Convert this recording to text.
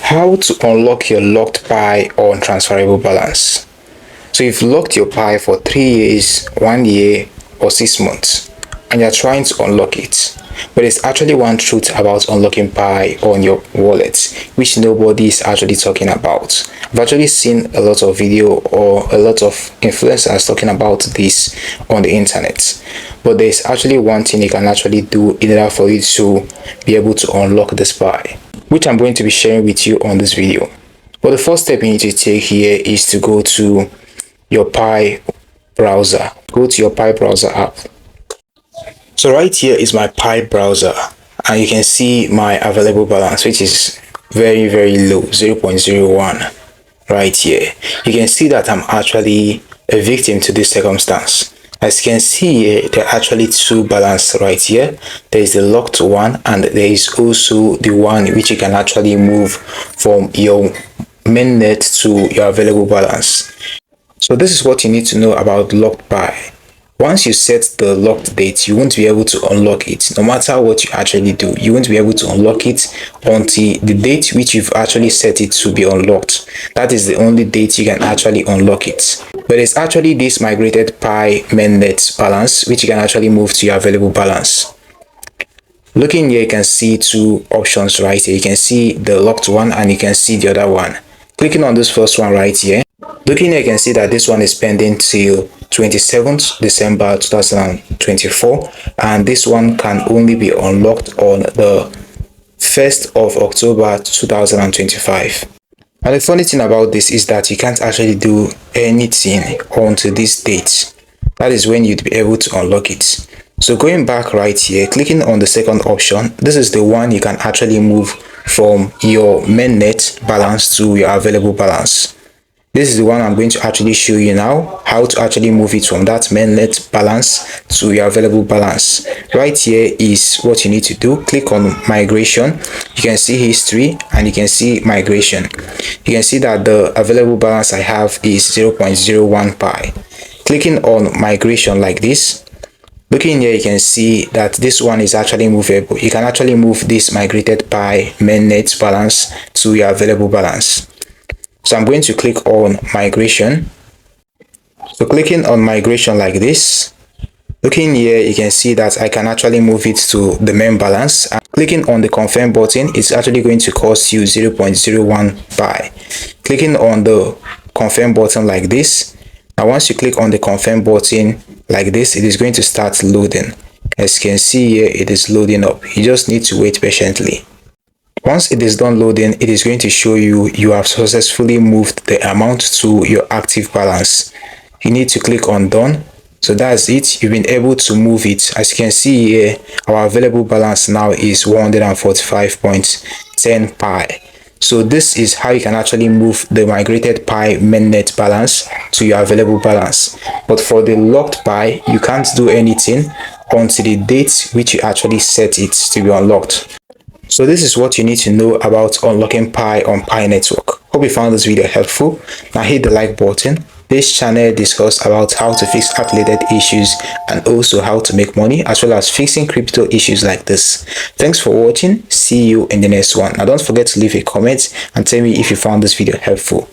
How to unlock your locked Pi on transferable balance. So you've locked your Pi for 3 years, 1 year, or 6 months, and you're trying to unlock it. But there's actually one truth about unlocking Pi on your wallet, which nobody is actually talking about. I've actually seen a lot of video or a lot of influencers talking about this on the internet. But there's actually one thing you can actually do in order for you to be able to unlock this Pi, which I'm going to be sharing with you on this video. But the first step you need to take here is to go to your Pi browser. Go to your Pi browser app. So right here is my Pi browser, and you can see my available balance, which is very low, 0.01 right here. You can see that I'm actually a victim to this circumstance. As you can see here, there are actually two balances right here. There is the locked one, and there is also the one which you can actually move from your mainnet to your available balance. So this is what you need to know about locked Pi. Once you set the locked date, you won't be able to unlock it. No matter what you actually do, you won't be able to unlock it until the date which you've actually set it to be unlocked. That is the only date you can actually unlock it. But it's actually this migrated Pi mainnet balance which you can actually move to your available balance. Looking here, you can see two options right here. You can see the locked one and you can see the other one. Clicking on this first one right here, looking here, you can see that this one is pending till 27th December 2024, and this one can only be unlocked on the 1st of October 2025. And the funny thing about this is that you can't actually do anything until this date. That is when you'd be able to unlock it. So going back right here, clicking on the second option, this is the one you can actually move from your mainnet balance to your available balance. This is the one I'm going to actually show you now, how to actually move it from that mainnet balance to your available balance. Right here is what you need to do. Click on migration. You can see history and you can see migration. You can see that the available balance I have is 0.01 Pi. Clicking on migration like this, looking here, you can see that this one is actually movable. You can actually move this migrated Pi mainnet balance to your available balance. So I'm going to click on migration. So clicking on migration like this, looking here, you can see that I can actually move it to the main balance. And clicking on the confirm button, it's actually going to cost you 0.01 Pi. Clicking on the confirm button like this. Now once you click on the confirm button like this, it is going to start loading. As you can see here, it is loading up. You just need to wait patiently. Once it is done loading, it is going to show you have successfully moved the amount to your active balance. You need to click on done. So that's it. You've been able to move it. As you can see here, our available balance now is 145.10 Pi. So this is how you can actually move the migrated Pi mainnet balance to your available balance. But for the locked Pi, you can't do anything until the date which you actually set it to be unlocked. So this is what you need to know about unlocking Pi on Pi network. Hope you found this video helpful. Now hit the like button. This channel discusses about how to fix app related issues and also how to make money, as well as fixing crypto issues like this. Thanks for watching. See you in the next one. Now don't forget to leave a comment and tell me if you found this video helpful.